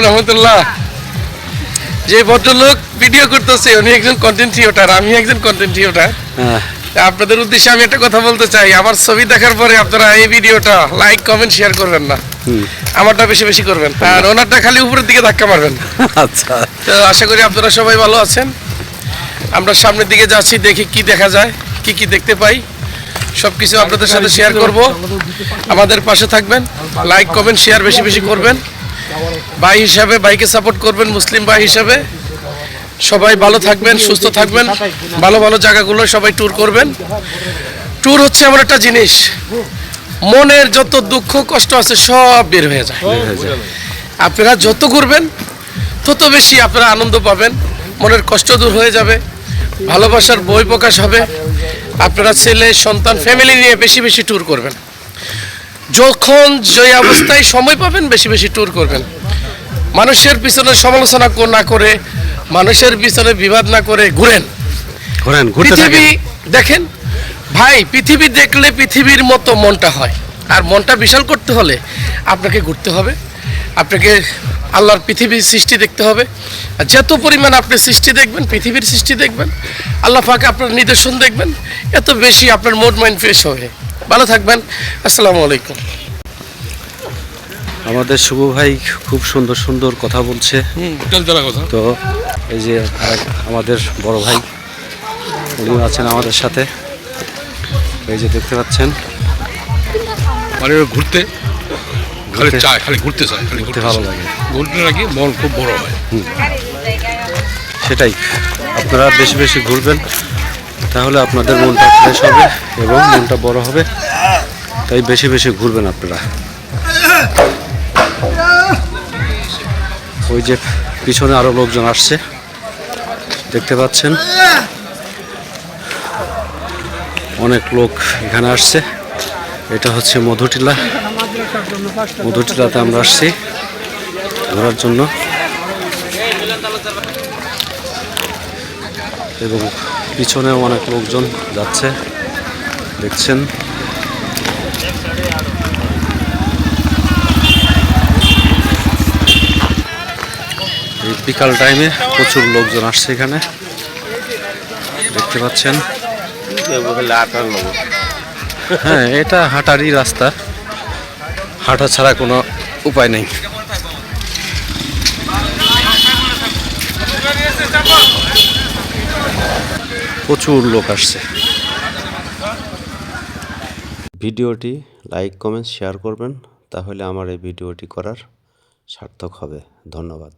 রহমতুল্লাহ। যে ভদ্রলোক ভিডিও করতেছে উনি একজন কন্টেন্ট ক্রিয়েটর, আমি একজন কন্টেন্ট ক্রিয়েটর। আপনাদের উদ্দেশ্যে আমি একটা কথা বলতে চাই, আমার ছবি দেখার পরে আপনারা এই ভিডিওটা লাইক কমেন্ট শেয়ার করবেন না, আমারটা বেশি বেশি করবেন, আর ওনারটা খালি উপরের দিকে ধাক্কা মারবেন। আচ্ছা, তো আশা করি আপনারা সবাই ভালো আছেন। আমরা সামনের দিকে যাচ্ছি, দেখি কি দেখা যায়, কি কি দেখতে পাই, সবকিছু আপনাদের সাথে শেয়ার করব। আমাদের পাশে থাকবেন, লাইক কমেন্ট শেয়ার বেশি বেশি করবেন। ভাই হিসাবে ভাইকে সাপোর্ট করবেন, মুসলিম ভাই হিসাবে। সবাই ভালো থাকবেন, সুস্থ থাকবেন, ভালো ভালো জায়গাগুলো সবাই ট্যুর করবেন। ট্যুর হচ্ছে এমন একটা জিনিস, মনের যত দুঃখ কষ্ট আছে সব বের হয়ে যায়। আপনারা যত ঘুরবেন তত বেশি আপনারা আনন্দ পাবেন, মনের কষ্ট দূর হয়ে যাবে, ভালোবাসার বই প্রকাশ হবে। আপনারা ছেলে সন্তান ফ্যামিলি নিয়ে বেশি বেশি ট্যুর করবেন। যখন যে অবস্থায় সময় পাবেন বেশি বেশি ট্যুর করবেন। মানুষের পিছনে সমালোচনা না করে, মানুষের পিছনে বিবাদ না করে ঘুরেন। পৃথিবী দেখেন ভাই, পৃথিবী দেখলে পৃথিবীর মতো মনটা হয়। আর মনটা বিশাল করতে হলে আপনাকে ঘুরতে হবে, আপনাকে আল্লাহর পৃথিবীর সৃষ্টি দেখতে হবে। আর যত পরিমাণ আপনি সৃষ্টি দেখবেন, পৃথিবীর সৃষ্টি দেখবেন, আল্লাহ পাক আপনার নিদর্শন দেখবেন, এত বেশি আপনার মুড মাইন্ড ফ্রেশ হবে। ভালো থাকবেন, আসসালামু আলাইকুম। আমাদের শুভ ভাই খুব সুন্দর সুন্দর কথা বলছে। তো এই যে আমাদের বড় ভাই উনি আছেন আমাদের সাথে, এই যে দেখতে পাচ্ছেন। মানে ঘুরতে খালি চায়, খালি ঘুরতে চায়, খালি ঘুরতে ভালো লাগে। ঘুরতে নাকি মন খুব বড় হয়। সেটাই, আপনারা বেশি বেশি ঘুরবেন, তাহলে আপনাদের মনটা ফ্রেশ হবে এবং মনটা বড় হবে। তাই বেশি বেশি ঘুরবেন আপনারা। ওই যে পিছনে আরো লোকজন আসছে, দেখতে পাচ্ছেন অনেক লোক এখানে আসছে। এটা হচ্ছে মধুটিলা। মধুটিলাতে আমরা আসছি ঘোরার জন্য, এবং পিছনেও অনেক লোকজন যাচ্ছে, দেখছেন। এই বিকাল টাইমে প্রচুর লোকজন আসছে এখানে, দেখতে পাচ্ছেন। হ্যাঁ, এটা হাঁটারই রাস্তা, হাঁটা ছাড়া কোনো উপায় নেই। প্রচুর লোক আসছে। ভিডিওটি লাইক কমেন্ট শেয়ার করবেন, তাহলে আমার এই ভিডিওটি করার সার্থক হবে। ধন্যবাদ।